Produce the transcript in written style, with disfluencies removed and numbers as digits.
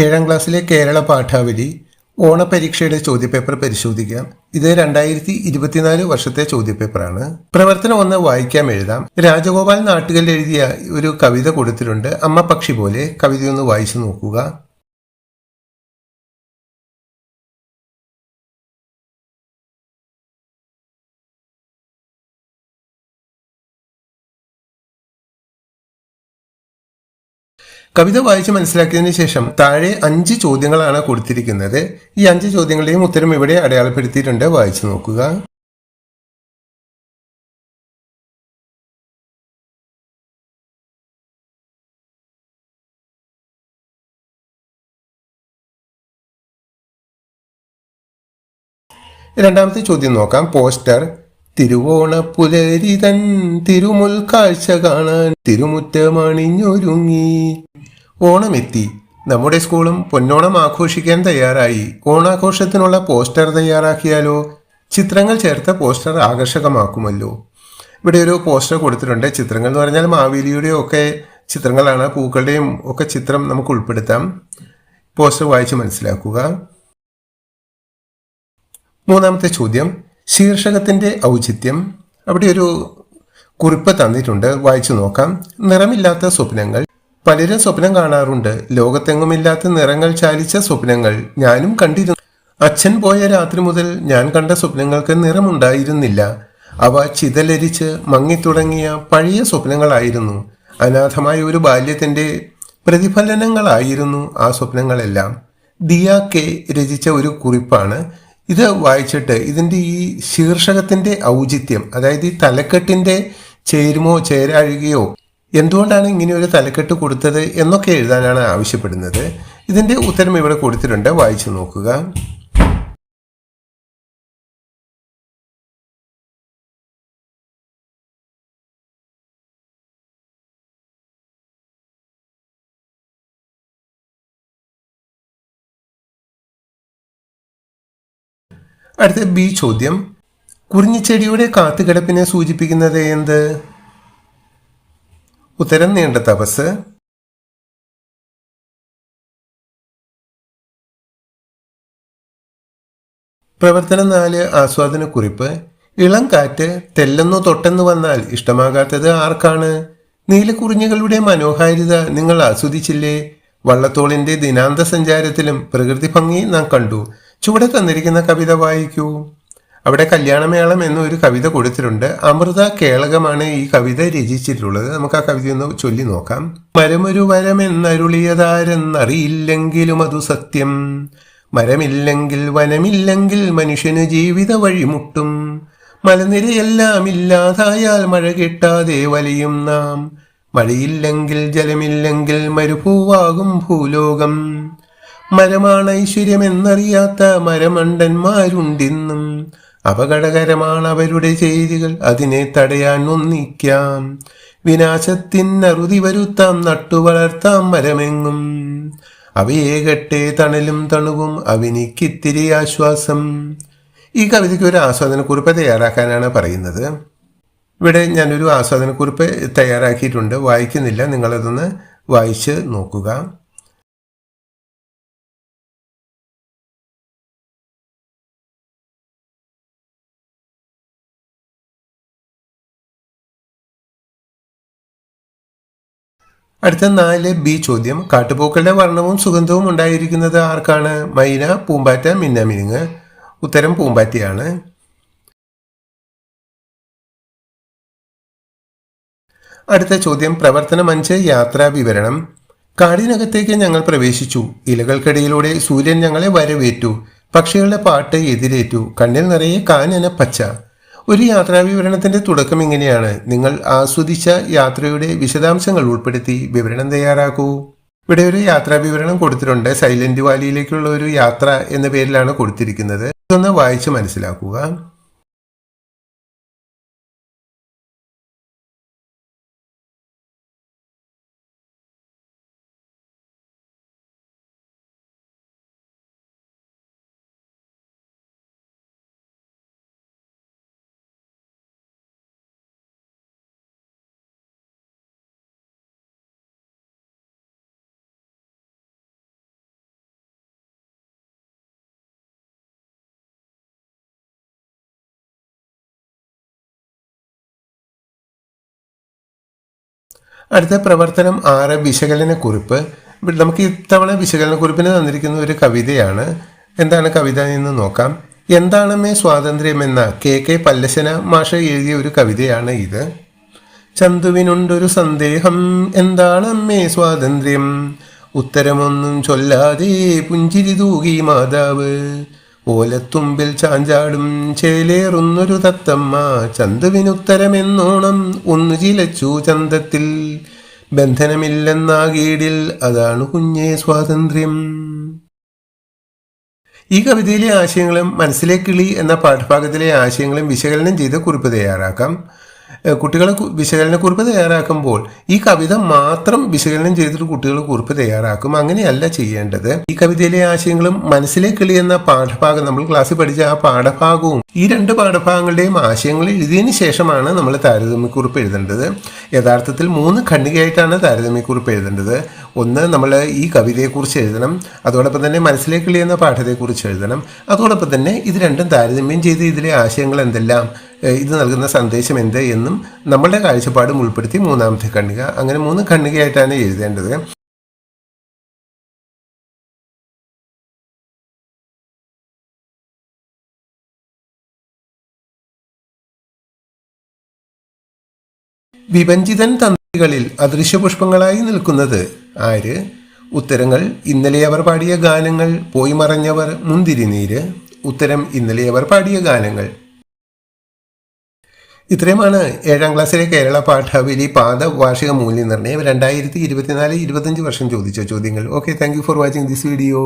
ഏഴാം ക്ലാസ്സിലെ കേരള പാഠാവലി ഓണപരീക്ഷയുടെ ചോദ്യപേപ്പർ പരിശോധിക്കാം. ഇത് 2024 വർഷത്തെ ചോദ്യപേപ്പറാണ്. പ്രവർത്തനം 1 വായിക്കാം എഴുതാം. രാജഗോപാൽ നാട്ടുകൽ എഴുതിയ ഒരു കവിത കൊടുത്തിട്ടുണ്ട്. അമ്മ പക്ഷി പോലെ. കവിതയൊന്ന് വായിച്ചു നോക്കുക. കവിത വായിച്ച് മനസ്സിലാക്കിയതിനു ശേഷം താഴെ 5 ചോദ്യങ്ങളാണ് കൊടുത്തിരിക്കുന്നത്. ഈ 5 ചോദ്യങ്ങളുടെയും ഉത്തരം ഇവിടെ അടയാളപ്പെടുത്തിയിട്ടുണ്ട്. വായിച്ചു നോക്കുക. രണ്ടാമത്തെ ചോദ്യം നോക്കാം. പോസ്റ്റർ. തിരുവോണ പുലരിതൻ തിരുമുൽ കാഴ്ച കാണാൻ തിരുമുറ്റമണിഞ്ഞൊരുങ്ങി. ഓണമെത്തി. നമ്മുടെ സ്കൂളും പൊന്നോണം ആഘോഷിക്കാൻ തയ്യാറായി. ഓണാഘോഷത്തിനുള്ള പോസ്റ്റർ തയ്യാറാക്കിയാലോ? ചിത്രങ്ങൾ ചേർത്ത് പോസ്റ്റർ ആകർഷകമാക്കുമല്ലോ. ഇവിടെ ഒരു പോസ്റ്റർ കൊടുത്തിട്ടുണ്ട്. ചിത്രങ്ങൾ എന്ന് പറഞ്ഞാൽ മാവേലിയുടെയും ഒക്കെ ചിത്രങ്ങളാണ്. പൂക്കളുടെയും ഒക്കെ ചിത്രം നമുക്ക് ഉൾപ്പെടുത്താം. പോസ്റ്റർ വായിച്ച് മനസ്സിലാക്കുക. മൂന്നാമത്തെ ചോദ്യം. ശീർഷകത്തിന്റെ ഔചിത്യം. അവിടെ ഒരു കുറിപ്പ് തന്നിട്ടുണ്ട്. വായിച്ചു നോക്കാം. നിറമില്ലാത്ത സ്വപ്നങ്ങൾ. പലരും സ്വപ്നം കാണാറുണ്ട്. ലോകത്തെങ്ങുമില്ലാത്ത നിറങ്ങൾ ചാലിച്ച സ്വപ്നങ്ങൾ ഞാനും കണ്ടിരുന്നു. അച്ഛൻ പോയ രാത്രി മുതൽ ഞാൻ കണ്ട സ്വപ്നങ്ങൾക്ക് നിറമുണ്ടായിരുന്നില്ല. അവ ചിതലരിച്ച് മങ്ങിത്തുടങ്ങിയ പഴയ സ്വപ്നങ്ങളായിരുന്നു. അനാഥമായ ഒരു ബാല്യത്തിന്റെ പ്രതിഫലനങ്ങളായിരുന്നു ആ സ്വപ്നങ്ങളെല്ലാം. ദിയ കെ രചിച്ച ഒരു കുറിപ്പാണ്. ഇത് വായിച്ചിട്ട് ഇതിൻ്റെ ഈ ശീർഷകത്തിന്റെ ഔചിത്യം, അതായത് ഈ തലക്കെട്ടിന്റെ ചേരുമോ ചേരാഴുകയോ, എന്തുകൊണ്ടാണ് ഇങ്ങനെ ഒരു തലക്കെട്ട് കൊടുത്തത് എന്നൊക്കെ എഴുതാനാണ് ആവശ്യപ്പെടുന്നത്. ഇതിന്റെ ഉത്തരം ഇവിടെ കൊടുത്തിട്ടുണ്ട്. വായിച്ചു നോക്കുക. അടുത്ത ബി ചോദ്യം. കുറിഞ്ഞിച്ചെടിയുടെ കാത്തുകിടപ്പിനെ സൂചിപ്പിക്കുന്നത് എന്ത്? ഉത്തരം നീണ്ട തപസ്. പ്രവർത്തനം 4 ആസ്വാദനക്കുറിപ്പ്. ഇളം കാറ്റ് തെല്ലെന്നു തൊട്ടെന്ന് വന്നാൽ ഇഷ്ടമാകാത്തത് ആർക്കാണ്? നീലക്കുറിഞ്ഞികളുടെ മനോഹാരിത നിങ്ങൾ ആസ്വദിച്ചില്ലേ? വള്ളത്തോളിന്റെ ദിനാന്ത സഞ്ചാരത്തിലും പ്രകൃതി ഭംഗി നാം കണ്ടു. ചുവടെ തന്നിരിക്കുന്ന കവിത വായിക്കൂ. അവിടെ കല്യാണമേളം എന്നൊരു കവിത കൊടുത്തിട്ടുണ്ട്. അമൃത കേളകമാണ് ഈ കവിത രചിച്ചിട്ടുള്ളത്. നമുക്ക് ആ കവിതയൊന്ന് ചൊല്ലി നോക്കാം. മരമൊരു വരമെന്നരുളിയതാരെന്നറിയില്ലെങ്കിലും അതു സത്യം. മരമില്ലെങ്കിൽ വനമില്ലെങ്കിൽ മനുഷ്യന് ജീവിത വഴിമുട്ടും. മലനിരയെല്ലാം ഇല്ലാതായാൽ മഴ കിട്ടാതെ വലയും നാം. മഴയില്ലെങ്കിൽ ജലമില്ലെങ്കിൽ മരുഭൂവാകും ഭൂലോകം. മരമാണ് ഐശ്വര്യമെന്നറിയാത്ത മരമണ്ടന്മാരുണ്ടിന്നും. അപകടകരമാണ് അവരുടെ ചെയ്തികൾ, അതിനെ തടയാൻ ഒന്നിക്കാം. വിനാശത്തിനറുതി വരുത്താം, നട്ടുവളർത്താം മരമെങ്ങും. അവയേകട്ടെ തണലും തണുവും അവനിക്കിത്തിരി ആശ്വാസം. ഈ കവിതയ്ക്ക് ഒരു ആസ്വാദനക്കുറിപ്പ് തയ്യാറാക്കാനാണ് പറയുന്നത്. ഇവിടെ ഞാനൊരു ആസ്വാദനക്കുറിപ്പ് തയ്യാറാക്കിയിട്ടുണ്ട്. വായിക്കുന്നില്ല, നിങ്ങളതൊന്ന് വായിച്ച് നോക്കുക. അടുത്ത 4 ബി ചോദ്യം. കാട്ടുപൂക്കളുടെ വർണ്ണവും സുഗന്ധവും ഉണ്ടായിരിക്കുന്നത് ആർക്കാണ്? മൈന, പൂമ്പാറ്റ, മിന്നാമിനുങ്ങ്. ഉത്തരം പൂമ്പാറ്റയാണ്. അടുത്ത ചോദ്യം. പ്രവർത്തനം 5 യാത്രാ വിവരണം. കാടിനകത്തേക്ക് ഞങ്ങൾ പ്രവേശിച്ചു. ഇലകൾക്കിടയിലൂടെ സൂര്യൻ ഞങ്ങളെ വരവേറ്റു. പക്ഷികളുടെ പാട്ട് എതിരേറ്റു. കണ്ണിൽ നിറയെ കാനന പച്ച. ഒരു യാത്രാവിവരണത്തിന്റെ തുടക്കം ഇങ്ങനെയാണ്. നിങ്ങൾ ആസ്വദിച്ച യാത്രയുടെ വിശദാംശങ്ങൾ ഉൾപ്പെടുത്തി വിവരണം തയ്യാറാക്കൂ. ഇവിടെ ഒരു യാത്രാവിവരണം കൊടുത്തിട്ടുണ്ട്. സൈലന്റ് വാലിയിലേക്കുള്ള ഒരു യാത്ര എന്ന പേരിലാണ് കൊടുത്തിരിക്കുന്നത്. ഇതൊന്ന് വായിച്ച് മനസ്സിലാക്കുക. അടുത്ത പ്രവർത്തനം 6 വിശകലനക്കുറിപ്പ്. നമുക്ക് ഇത്തവണ വിശകലനക്കുറിപ്പിന് തന്നിരിക്കുന്ന ഒരു കവിതയാണ്. എന്താണ് കവിത എന്ന് നോക്കാം. എന്താണമ്മേ സ്വാതന്ത്ര്യം എന്ന കെ പല്ലശന മാഷ എഴുതിയ ഒരു കവിതയാണ് ഇത്. ചന്തുവിനുണ്ടൊരു സന്ദേഹം, എന്താണമ്മേ സ്വാതന്ത്ര്യം, ഉത്തരമൊന്നും ചൊല്ലാതെ പുഞ്ചിരി തൂകി മാതാവ്, ഓലത്തുമ്പിൽ ചാഞ്ചാടും ചേലേറുന്നൊരു തത്തമ്മ, ചന്തുവിനുത്തരമെന്നോണം ഒന്നു ചിലച്ചു ചന്തത്തിൽ, ബന്ധനമില്ലെന്നാകീടിൽ അതാണ് കുഞ്ഞേ സ്വാതന്ത്ര്യം. ഈ കവിതയിലെ ആശയങ്ങളും മനസ്സിലെ കിളി എന്ന പാഠഭാഗത്തിലെ ആശയങ്ങളും വിശകലനം ചെയ്ത് കുറിപ്പ് തയ്യാറാക്കാം. കുട്ടികൾ വിശകലനക്കുറിപ്പ് തയ്യാറാക്കുമ്പോൾ ഈ കവിത മാത്രം വിശകലനം ചെയ്തിട്ട് കുട്ടികൾ കുറിപ്പ് തയ്യാറാക്കും. അങ്ങനെയല്ല ചെയ്യേണ്ടത്. ഈ കവിതയിലെ ആശയങ്ങളും മനസ്സിലെ കിളി എന്ന പാഠഭാഗം, നമ്മൾ ക്ലാസ്സിൽ പഠിച്ച ആ പാഠഭാഗവും ഈ 2 പാഠഭാഗങ്ങളുടെയും ആശയങ്ങൾ എഴുതിയതിന് ശേഷമാണ് നമ്മൾ താരതമ്യക്കുറിപ്പ് എഴുതേണ്ടത്. യഥാർത്ഥത്തിൽ 3 ഖണ്ഡികയായിട്ടാണ് താരതമ്യക്കുറിപ്പ് എഴുതേണ്ടത്. ഒന്ന്, നമ്മൾ ഈ കവിതയെക്കുറിച്ച് എഴുതണം, അതോടൊപ്പം തന്നെ മനസ്സിലെ കിളി എന്ന പാഠത്തെക്കുറിച്ച് എഴുതണം, അതോടൊപ്പം തന്നെ ഇത് രണ്ടും താരതമ്യം ചെയ്ത് ഇതിലെ ആശയങ്ങൾ എന്തെല്ലാം, ഇത് നൽകുന്ന സന്ദേശം എന്ത് എന്നും നമ്മളുടെ കാഴ്ചപ്പാടും ഉൾപ്പെടുത്തി 3ാമത്തെ ഖണ്ഡിക. അങ്ങനെ 3 ഖണ്ഡികയായിട്ടാണ് എഴുതേണ്ടത്. വിഭജിതൻ തന്ത്രികളിൽ അദൃശ്യപുഷ്പങ്ങളായി നിൽക്കുന്നത് ആര്? ഉത്തരങ്ങൾ: ഇന്നലെ അവർ പാടിയ ഗാനങ്ങൾ, പോയി മറഞ്ഞവർ, മുന്തിരിനീര്. ഉത്തരം: ഇന്നലെ അവർ പാടിയ ഗാനങ്ങൾ. ഇത്രയുമാണ് 7ാം ക്ലാസ്സിലെ കേരള പാഠാവലി പാദ വാർഷിക മൂല്യനിർണ്ണയം 2024-25 വർഷം ചോദിച്ച ചോദ്യങ്ങൾ. Okay, thank you for watching this video.